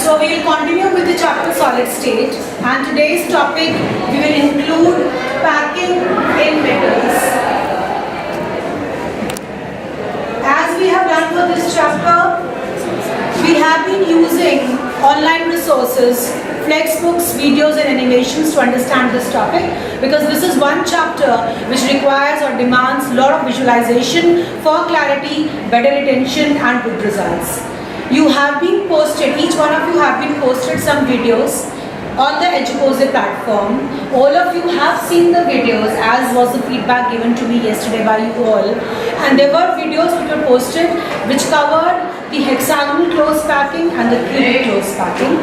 So we will continue with the chapter solid state, and today's topic we will include packing in metals. As we have done for this chapter, we have been using online resources, flexbooks, videos and animations to understand this topic, because this is one chapter which requires or demands a lot of visualization for clarity, better retention and good results. You have been posted, each one of you have been posted some videos on the Educose platform. All of you have seen the videos, as was the feedback given to me yesterday by you all, and there were videos which were posted which covered the hexagonal close packing and the cubic close packing.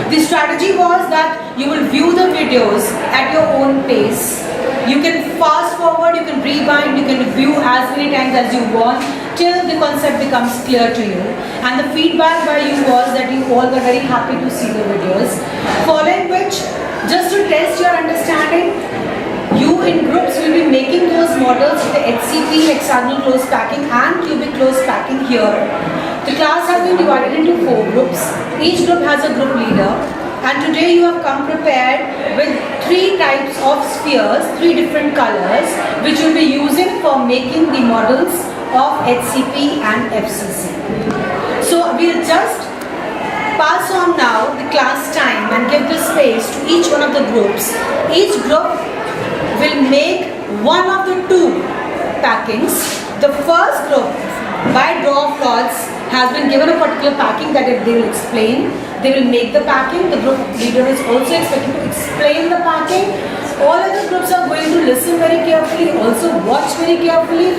The strategy was that you will view the videos at your own pace. You can fast forward, you can rewind, you can view as many times as you want till the concept becomes clear to you. And the feedback by you was that you all were very happy to see the videos. Following which, just to test your understanding, you in groups will be making those models with the HCP, hexagonal close packing and cubic close packing here. The class has been divided into 4 groups. Each group has a group leader. And today you have come prepared with 3 types of spheres, 3 different colors, which you will be using for making the models of HCP and FCC. So we will just pass on now the class time and give the space to each one of the groups. Each group will make one of the 2 packings. The first group, by draw of lots, has been given a particular packing that they will explain. They will make the packing. The group leader is also expected to explain the packing. All other groups are going to listen very carefully, also watch very carefully.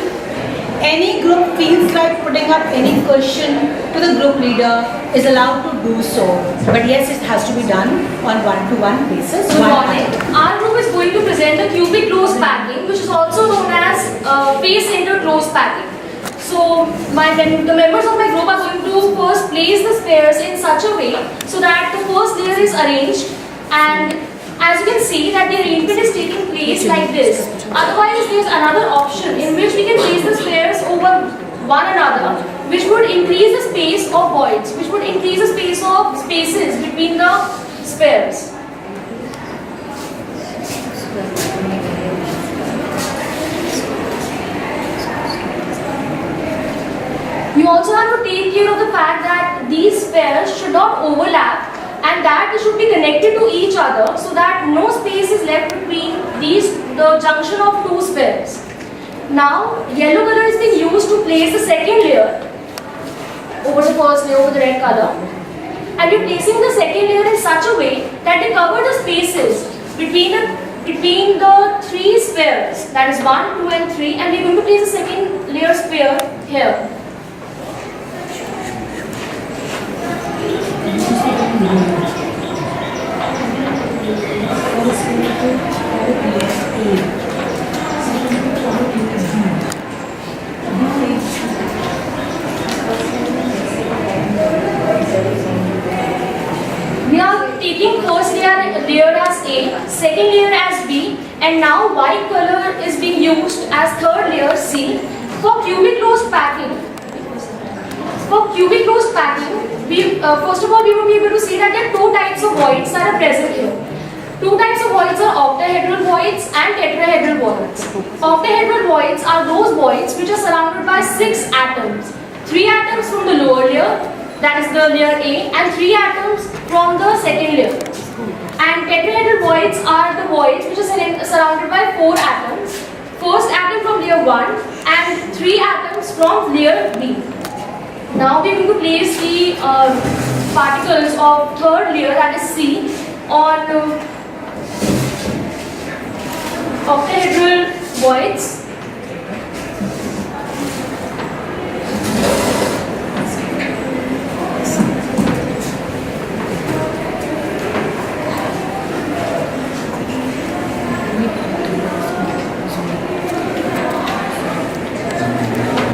Any group feels like putting up any question to the group leader is allowed to do so. But yes, it has to be done on one-to-one basis. Good morning. Our group is going to present the cubic close packing, which is also known as face-centered close packing. So the members of my group are going to first place the spheres in such a way so that the first layer is arranged, and as you can see that the arrangement is taking place like this. Otherwise, there is another option in which we can place the spheres over one another, which would increase the space of voids, which would increase the space of spaces between the spheres. You also have to take care of the fact that these spheres should not overlap and that they should be connected to each other so that no space is left between the junction of 2 spheres. Now, yellow color is being used to place the second layer over the first layer, over the red color. And we're placing the second layer in such a way that they cover the spaces between the 3 spheres, that is 1, 2 and 3, and we're going to place the second layer sphere here. We are taking first layer as A, second layer as B, and now white color is being used as third layer C. For cubic close packing, first of all, we will be able to see that there are 2 types of voids that are present here. 2 types of voids are octahedral voids and tetrahedral voids. Octahedral voids are those voids which are surrounded by 6 atoms. 3 atoms from the lower layer, that is the layer A, and 3 atoms from the second layer. And tetrahedral voids are the voids which are surrounded by 4 atoms. First atom from layer 1 and 3 atoms from layer B. Now we are going to place the particles of third layer, that is C, on octahedral voids.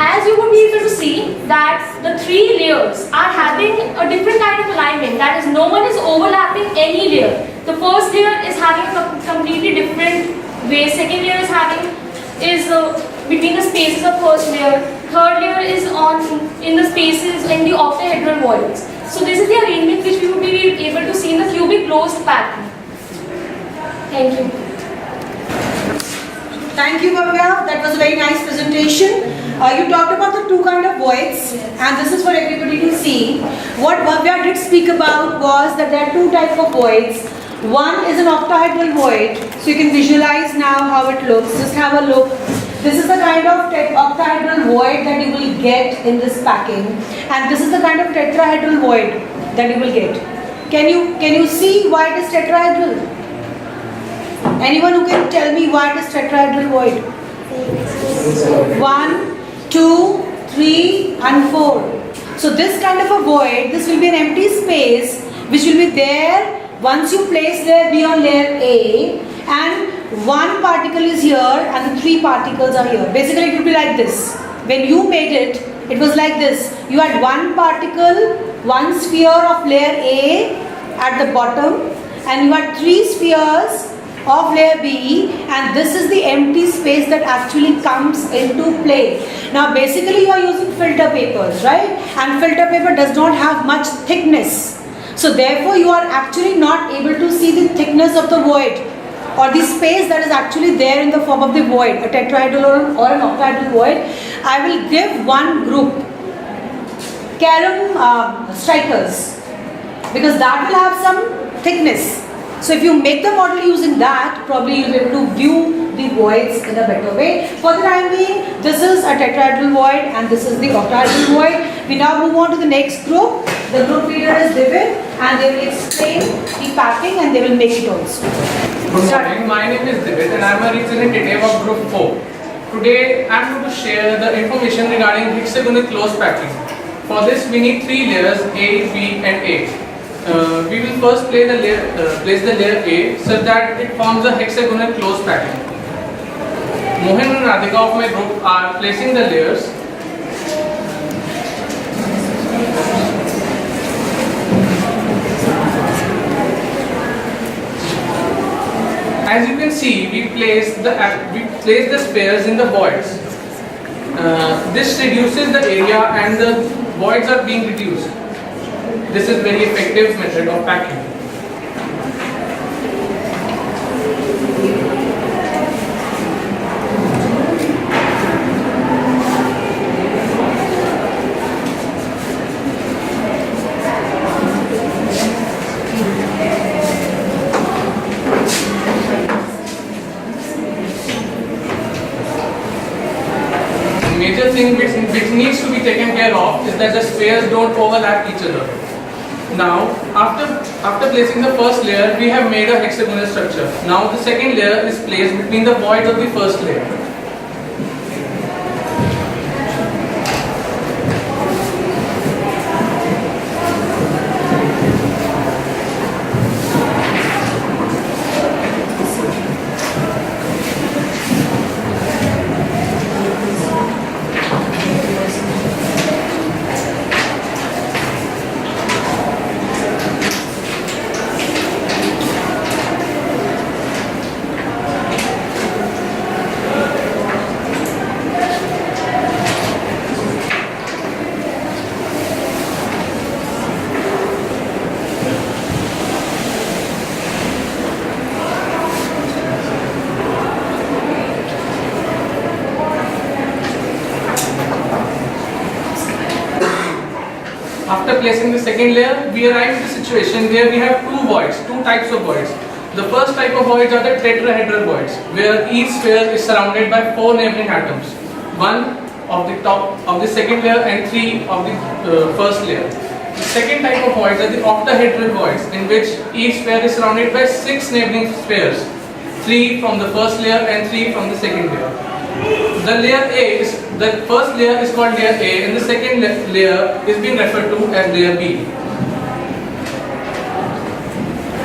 As you would be able to see that the 3 layers are having a different kind of alignment, that is, no one is overlapping any layer. The first layer is having a completely different way, second layer is between the spaces of first layer, third layer is in the spaces in the octahedral voids. So this is the arrangement which we would be able to see in the cubic closed pattern. Thank you. Thank you, Bhavya. That was a very nice presentation. You talked about the two kind of voids, and this is for everybody to see. What Bhavya did speak about was that there are two types of voids. One is an octahedral void, so you can visualize now how it looks. Just have a look. This is the kind of octahedral void that you will get in this packing, and this is the kind of tetrahedral void that you will get. Can you see why it is tetrahedral? Anyone who can tell me why it is tetrahedral void? 1, 2, 3 and 4. So this kind of a void, this will be an empty space which will be there once you place layer B on layer A, and one particle is here and the three particles are here. Basically it will be like this. When you made it, it was like this. You had one particle, one sphere of layer A at the bottom, and you had three spheres of layer B, and this is the empty space that actually comes into play. Now basically you are using filter papers, right? And filter paper does not have much thickness. So therefore you are actually not able to see the thickness of the void or the space that is actually there in the form of the void, a tetrahedral or an octahedral void. I will give one group, carom strikers, because that will have some thickness. So if you make the model using that, probably you'll be able to view the voids in a better way. For the time being, this is a tetrahedral void and this is the octahedral void. We now move on to the next group. The group leader is David, and they will explain the packing and they will make it also. Good morning, my name is David and I am a representative of group 4. Today I am going to share the information regarding hexagonal closed packing. For this we need three layers A, B and A. We will first place the layer A such that it forms a hexagonal closed packing. Mohan and Radhika of my group are placing the layers. As you can see, we place the spheres in the voids. This reduces the area and the voids are being reduced. This is very effective method of packing. Major thing which needs to be taken care of is that the spheres don't overlap each other. Now, after placing the first layer, we have made a hexagonal structure. Now the second layer is placed between the voids of the first layer. After placing the second layer, we arrive at a situation where we have two types of voids. The first type of voids are the tetrahedral voids, where each sphere is surrounded by 4 neighboring atoms, 1 of the top of the second layer and 3 of the first layer. The second type of voids are the octahedral voids, in which each sphere is surrounded by 6 neighboring spheres, 3 from the first layer and 3 from the second layer. The first layer is called layer A and the second layer is being referred to as layer B.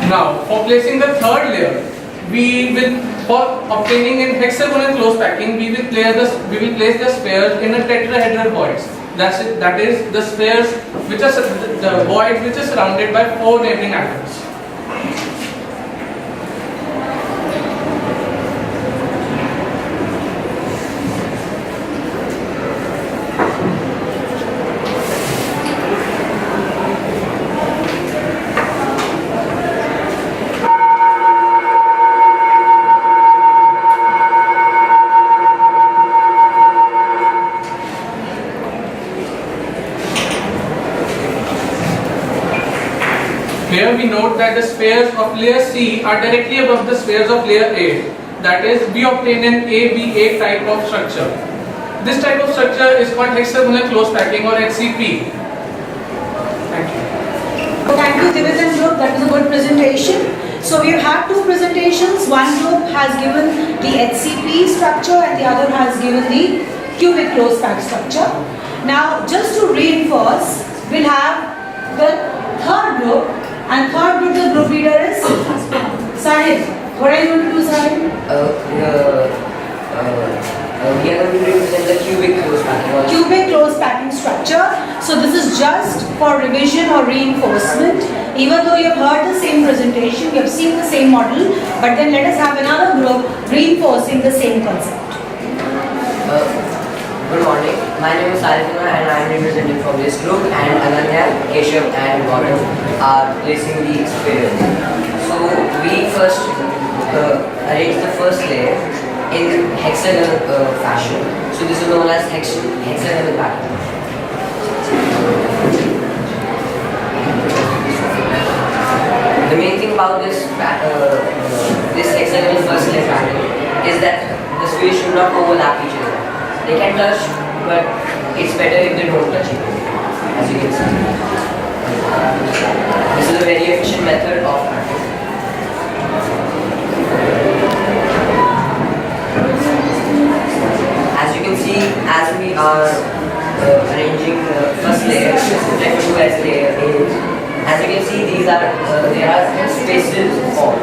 Now, for placing the third layer, for obtaining in hexagonal closed packing, we will place the spheres in a tetrahedral voids. That is the spheres which are the voids which are surrounded by 4 neighboring atoms. here we note that the spheres of layer C are directly above the spheres of layer A. That is, we obtain an ABA type of structure. This type of structure is called hexagonal close packing or HCP. Thank you. Thank you, Division Group. That was a good presentation. So we have had two presentations. One group has given the HCP structure and the other has given the cubic close pack structure. Now, just to reinforce, we'll have the third group, and third group, the group leader is Sahil. What are you going to do, Sahil? We are going to represent the cubic close packing. Cubic close packing structure. So this is just for revision or reinforcement. Even though you have heard the same presentation, you have seen the same model, but then let us have another group reinforcing the same concept. Good morning. My name is Sarithima and I am representing from this group, and Ananya, Keshav and Gautam are placing the spheres. So we first arrange the first layer in hexagonal fashion. So this is known as hexagonal pattern. The main thing about this hexagonal first layer pattern is that the spheres should not overlap each other. They can touch, but it's better if they don't touch it, as you can see. This is a very efficient method of packing. As you can see, as we are arranging the first layer, referred to as layer A. As you can see, there are spaces formed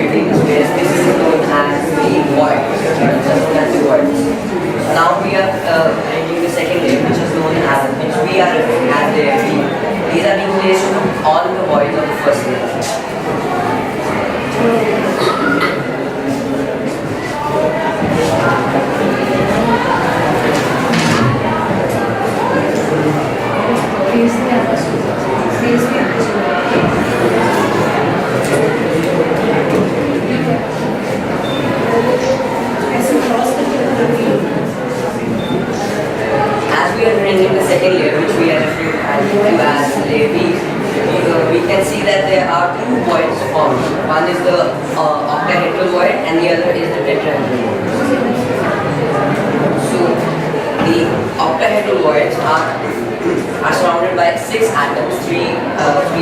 between the spaces. This is known as the void. Now we are arranging the second layer, which is known as, which we are referring as layer B. These are being placed on the voids of the first layer. As we are arranging the second layer, which we are referring as layer B, we can see that there are two voids formed. One is the octahedral void and the other is the tetrahedral void. So the octahedral voids are surrounded by 6 atoms, three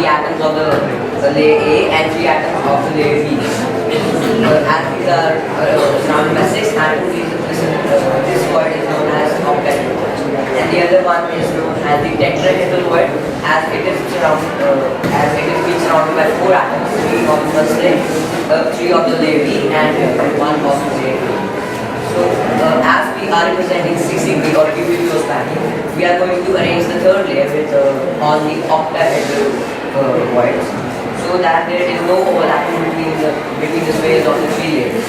atoms of the layer A and 3 atoms of the layer B. As these are surrounded by 6 atoms, this void is known as octahedral void. And the other one is known as the tetrahedral void, as it is being surrounded by 4 atoms, 3 of the first layer, 3 of the layer B, and 1 of the layer A. So, as we are representing 6 degree or cubic close packing, we are going to arrange the third layer with on the octahedral voids, so that there is no overlapping between the spheres of the 3 layers.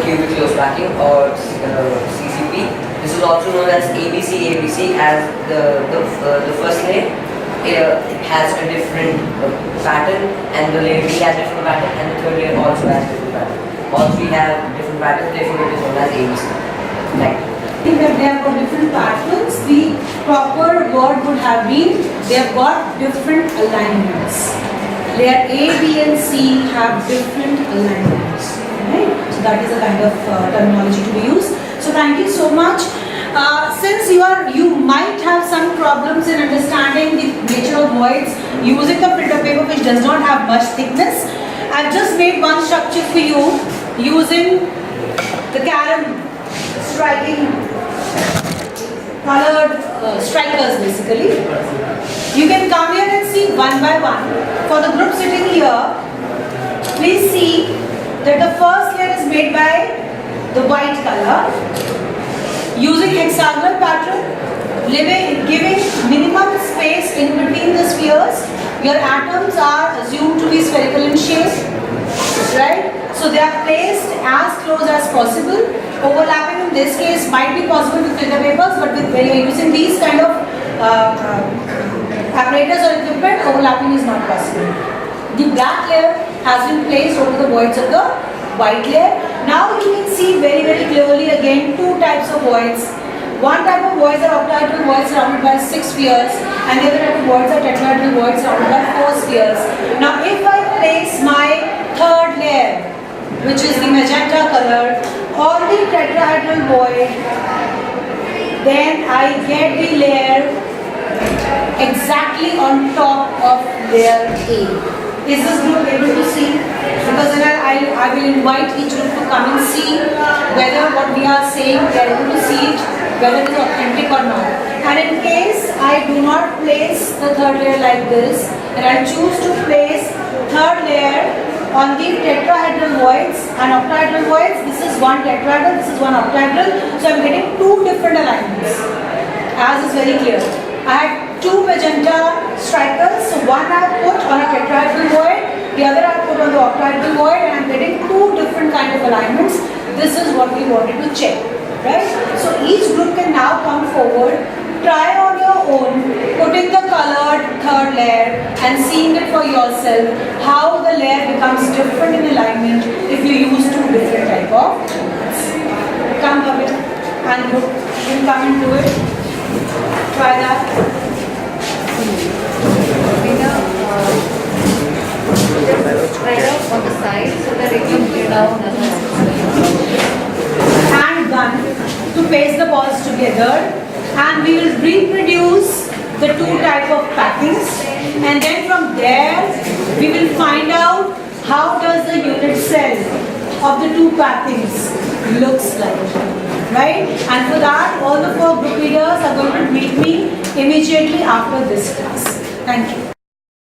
Cubic close packing or CCP. This is also known as ABC, as the first layer has a different pattern, and the layer B has different pattern, and the third layer also has different pattern. All three have different patterns, therefore it is known as ABC. Like that they have got different patterns, the proper word would have been they have got different alignments. Layer A, B and C have different alignments. Right? So that is a kind of terminology to be used. So thank you so much. Since you might have some problems in understanding the nature of voids using the printer paper which does not have much thickness, I've just made one structure for you using the carom striking colored strikers basically. You can come here and see one by one. For the group sitting here, please see that the first layer is made by the white color using hexagonal pattern, giving minimum space in between the spheres. Your atoms are assumed to be spherical in shape, right? So they are placed as close as possible. Overlapping in this case might be possible with printer papers, but when you are using these kind of apparatus or equipment, overlapping is not possible. The black layer has been placed over the voids of the white layer. Now you can see very clearly again two types of voids. One type of voids are octahedral voids surrounded by 6 spheres, and the other type of voids are tetrahedral voids surrounded by 4 spheres. Now if I place my third layer, which is the magenta color, on the tetrahedral void, then I get the layer exactly on top of layer A. Is this group able to see? Because then I will invite each group to come and see whether what we are saying, they are able to see it, whether it is authentic or not. And in case I do not place the third layer like this, and I choose to place third layer on the tetrahedral voids and octahedral voids, this is one tetrahedral, this is one octahedral, so I am getting two different alignments, as is very clear. I have two magenta strikers, so one I have put on a tetrahedral void, the other I have put on the octahedral void, and I am getting two different kind of alignments. This is what we wanted to check, right? So each group can now come forward, try on your own, putting the colored third layer and seeing it for yourself, how the layer becomes different in alignment if you use two different type of ones. Come Bhavya and group, you can come and do it. Try that. Right up on the side so that it can get down And done to paste the balls together, and we will reproduce the two type of packings, and then from there we will find out how does the unit cell of the two packings looks like, right? And for that all the 4 group leaders are going to meet me immediately after this class. Thank you.